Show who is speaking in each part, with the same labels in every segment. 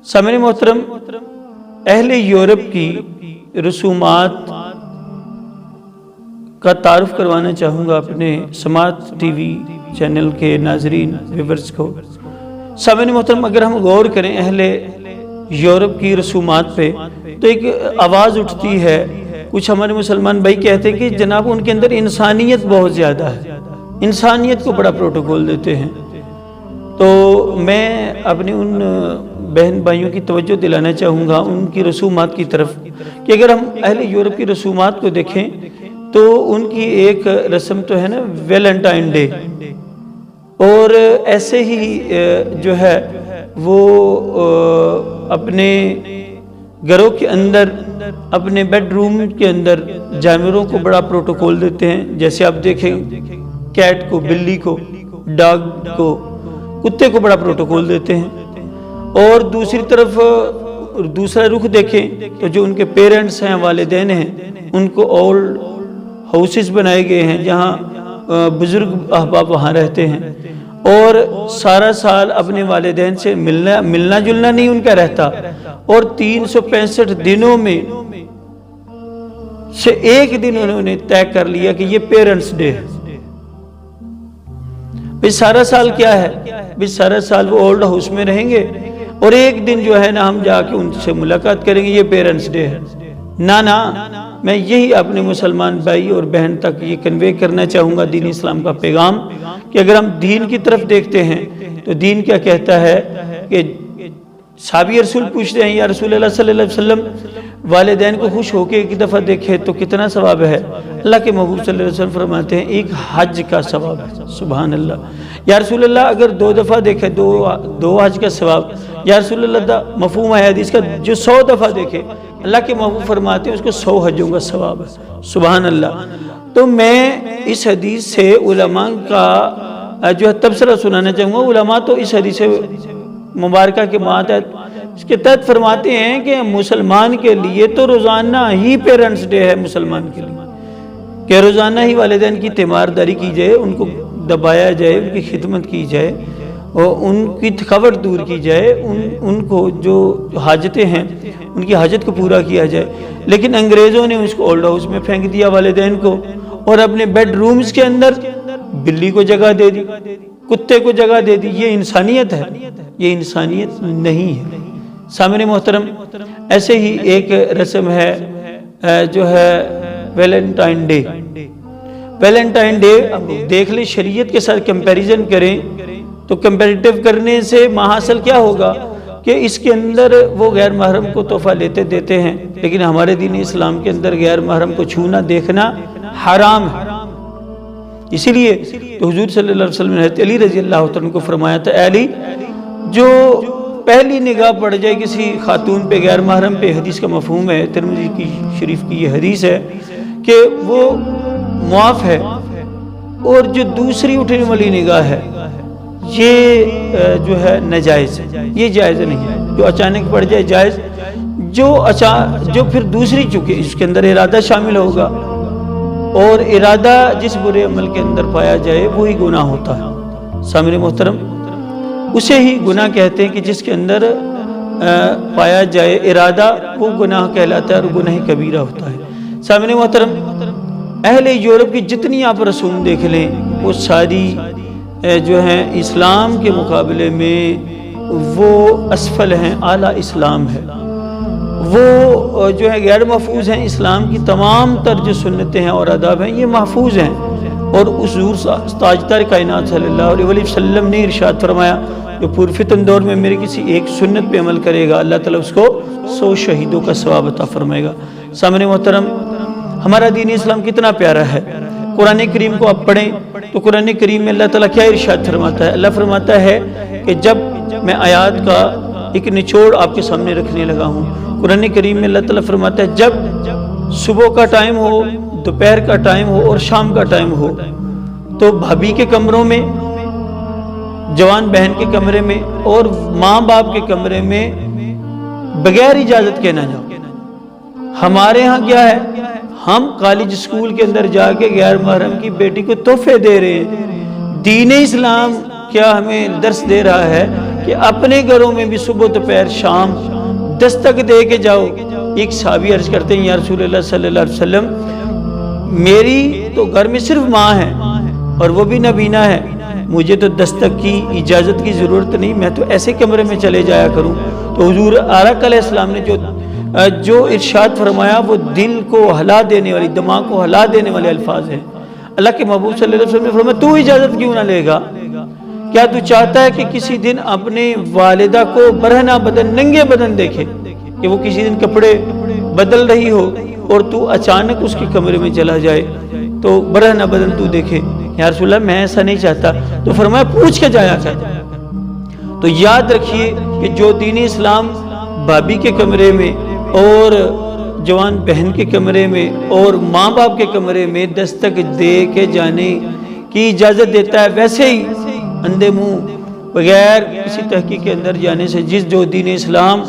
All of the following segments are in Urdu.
Speaker 1: سامعین محترم، اہل یورپ کی رسومات کا تعارف کروانا چاہوں گا اپنے سماعت ٹی وی چینل کے ناظرین ویورز کو۔ سامعین محترم، اگر ہم غور کریں اہل یورپ کی رسومات پہ تو ایک آواز اٹھتی ہے، کچھ ہمارے مسلمان بھائی کہتے ہیں کہ جناب ان کے اندر انسانیت بہت زیادہ ہے، انسانیت کو بڑا پروٹوکول دیتے ہیں۔ تو میں اپنے ان بہن بھائیوں کی توجہ دلانا چاہوں گا ان کی رسومات کی طرف کہ اگر ہم اہل یورپ کی رسومات کو دیکھیں تو ان کی ایک رسم تو ہے نا ویلنٹائن ڈے، اور ایسے ہی جو ہے وہ اپنے گھروں کے اندر، اپنے بیڈ روم کے اندر جانوروں کو بڑا پروٹوکول دیتے ہیں۔ جیسے آپ دیکھیں کیٹ کو، بلی کو، ڈاگ کو، کتے کو بڑا پروٹوکول دیتے ہیں۔ اور دوسری طرف دوسرا رخ دیکھیں تو جو ان کے پیرنٹس ہیں، والدین ہیں، ان کو اولڈ ہاؤسز بنائے گئے ہیں جہاں بزرگ احباب وہاں رہتے ہیں، اور سارا سال اپنے والدین سے ملنا جلنا نہیں ان کا رہتا، اور 365 دنوں میں سے ایک دن انہوں نے طے کر لیا کہ یہ پیرنٹس ڈے ہے۔ بھئی سارا سال کیا ہے؟ بھئی سارا سال وہ اولڈ ہاؤس میں رہیں گے، اور ایک دن جو ہے نا ہم جا کے ان سے ملاقات کریں گے، یہ پیرنٹس ڈے ہے۔ نا میں یہی اپنے مسلمان بھائی اور بہن تک یہ کنوے کرنا چاہوں گا دین اسلام کا پیغام، کہ اگر ہم دین کی طرف دیکھتے ہیں تو دین کیا کہتا ہے کہ صحابی رسول پوچھتے ہیں یا رسول اللہ صلی اللہ علیہ وسلم، والدین کو خوش ہو کے ایک دفعہ دیکھے تو کتنا ثواب ہے؟ اللہ کے محبوب صلی اللہ علیہ وسلم فرماتے ہیں ایک حج کا ثواب ہے۔ سبحان اللہ۔ یا رسول اللہ اگر 2 دفعہ دیکھے دو حج کا ثواب۔ یا رسول اللہ دا مفہوم ہے حدیث کا، جو 100 دفعہ دیکھے اللہ کے محبوب فرماتے ہیں اس کو 100 حجوں کا ثواب ہے۔ سبحان اللہ۔ تو میں اس حدیث سے علماء کا جو ہے تبصرہ سنانا چاہوں گا۔ علماء تو اس حدیث مبارکہ کے ماتحت اس کے تحت فرماتے ہیں کہ مسلمان کے لیے تو روزانہ ہی پیرنٹس ڈے ہے، مسلمان کے لیے کہ روزانہ ہی والدین کی تیمارداری کی جائے، ان کو دبایا جائے، ان کی خدمت کی جائے، اور ان کی تھکاوٹ دور کی جائے، ان کو جو حاجتیں ہیں ان کی حاجت کو پورا کیا جائے۔ لیکن انگریزوں نے اس کو اولڈ ہاؤس میں پھینک دیا والدین کو، اور اپنے بیڈ رومز کے اندر بلی کو جگہ دے دی، کتے کو جگہ دے دی۔ یہ انسانیت ہے؟ یہ انسانیت نہیں ہے۔ سامعین محترم، ایسے ہی ایک رسم ہے جو ہے ویلنٹائن ڈے۔ ویلنٹائن ڈے دیکھ لیں، شریعت کے ساتھ کمپیریزن کریں تو کمپیریٹیو کرنے سے محاصل کیا ہوگا کہ اس کے اندر وہ غیر محرم کو تحفہ دیتے ہیں، لیکن ہمارے دین اسلام کے اندر غیر محرم کو چھونا دیکھنا حرام ہے۔ اسی لیے تو حضور صلی اللہ علیہ وسلم نے حضرت علی رضی اللہ عنہ کو فرمایا تھا، اے علی، جو پہلی نگاہ پڑ جائے کسی خاتون پہ غیر محرم پہ، حدیث کا مفہوم ہے، ترمذی کی شریف کی یہ حدیث ہے کہ وہ معاف ہے، اور جو دوسری اٹھنے والی نگاہ ہے یہ جو ہے ناجائز ہے، یہ جائز نہیں ہے۔ جو اچانک پڑ جائے جائز، جو پھر دوسری چکے اس کے اندر ارادہ شامل ہوگا، اور ارادہ جس برے عمل کے اندر پایا جائے وہی گناہ ہوتا ہے۔ سامعین محترم، اسے ہی گناہ کہتے ہیں کہ جس کے اندر پایا جائے ارادہ، وہ گناہ کہلاتا ہے اور گناہ کبیرہ ہوتا ہے۔ سامعین محترم، اہل یورپ کی جتنی آپ رسوم دیکھ لیں وہ ساری جو ہیں اسلام کے مقابلے میں وہ اسفل ہیں، اعلیٰ اسلام ہے، وہ جو ہے غیر محفوظ ہیں۔ اسلام کی تمام تر جو سنتیں ہیں اور آداب ہیں یہ محفوظ ہیں، اور حضور تاجدار کائنات صلی اللہ علیہ وسلم نے ارشاد فرمایا، جو پرفتن دور میں میری کسی ایک سنت پہ عمل کرے گا اللہ تعالیٰ اس کو 100 شہیدوں کا ثواب عطا فرمائے گا۔ سامعین محترم، ہمارا دین اسلام کتنا پیارا ہے۔ قرآن کریم کو آپ پڑھیں تو قرآن کریم میں اللہ تعالیٰ کیا ارشاد فرماتا ہے؟ اللہ فرماتا ہے کہ جب میں آیات کا ایک نچوڑ آپ کے سامنے رکھنے لگا ہوں، قرآن کریم میں اللہ تعالیٰ فرماتا ہے جب صبح کا ٹائم ہو، دوپہر کا ٹائم ہو اور شام کا ٹائم ہو تو بھابھی کے کمروں میں، جوان بہن کے کمرے میں اور ماں باپ کے کمرے میں بغیر اجازت کے نہ جاؤ۔ ہمارے ہاں کیا ہے؟ ہم کالج اسکول کے اندر جا کے غیر محرم کی بیٹی کو تحفے دے رہے ہیں۔ دین اسلام کیا ہمیں درس دے رہا ہے کہ اپنے گھروں میں بھی صبح دوپہر شام دستک دے کے جاؤ۔ ایک صحابی عرض کرتے ہیں یا رسول اللہ صلی اللہ علیہ وسلم، میری تو گھر میں صرف ماں ہے اور وہ بھی نابینا ہے، مجھے تو دستک کی اجازت کی ضرورت نہیں، میں تو ایسے کمرے میں چلے جایا کروں۔ تو حضور آرق علیہ السلام نے جو ارشاد فرمایا وہ دل کو ہلا دینے والی، دماغ کو ہلا دینے والے الفاظ ہیں۔ اللہ کے محبوب صلی اللہ علیہ وسلم نے فرمایا تو اجازت کیوں نہ لے گا؟ کیا تو چاہتا ہے کہ کسی دن اپنے والدہ کو برہنہ بدن، ننگے بدن دیکھے، کہ وہ کسی دن کپڑے بدل رہی ہو اور تو اچانک اس کے کمرے میں چلا جائے تو برہنہ بدن تو دیکھے؟ یا رسول اللہ میں ایسا نہیں چاہتا۔ تو فرمایا پوچھ کے جایا کر۔ تو یاد رکھیے کہ جو دین اسلام بھابی کے کمرے میں اور جوان بہن کے کمرے میں اور ماں باپ کے کمرے میں دستک دے کے جانے کی اجازت دیتا ہے، ویسے ہی اندھے منہ بغیر کسی تحقیق کے اندر جانے سے، جو دین اسلام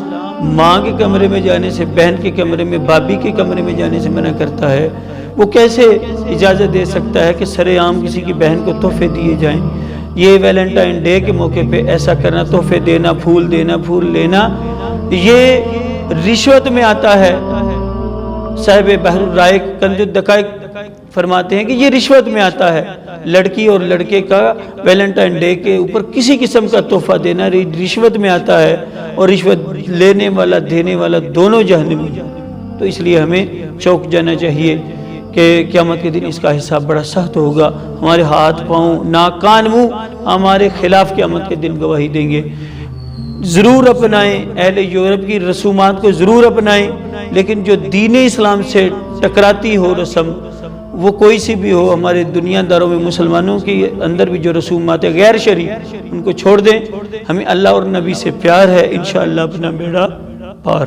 Speaker 1: ماں کے کمرے میں جانے سے، بہن کے کمرے میں، بھابی کے کمرے میں جانے سے منع کرتا ہے، وہ کیسے اجازت دے سکتا ہے کہ سر عام کسی کی بہن کو تحفے دیے جائیں؟ یہ ویلنٹائن ڈے کے موقع پہ ایسا کرنا، تحفے دینا، پھول دینا، پھول لینا، یہ رشوت میں آتا ہے۔ صاحب بحر الرائق کنز الدقائق فرماتے ہیں کہ یہ رشوت میں آتا ہے۔ لڑکی اور لڑکے کا ویلنٹائن ڈے کے اوپر کسی قسم کا تحفہ دینا رشوت میں آتا ہے، اور رشوت لینے والا دینے والا دونوں جہنمی۔ تو اس لیے ہمیں چوک جانا چاہیے کہ قیامت کے دن اس کا حساب بڑا سخت ہوگا، ہمارے ہاتھ پاؤں ناک کان منہ ہمارے خلاف قیامت کے دن گواہی دیں گے۔ ضرور اپنائیں اہل یورپ کی رسومات کو، ضرور اپنائیں، لیکن جو دین اسلام سے ٹکراتی ہو رسم، وہ کوئی سی بھی ہو، ہمارے دنیا داروں میں مسلمانوں کے اندر بھی جو رسومات غیر شرعی ان کو چھوڑ دیں۔ ہمیں اللہ اور نبی سے پیار ہے، انشاءاللہ اپنا بیڑا پار۔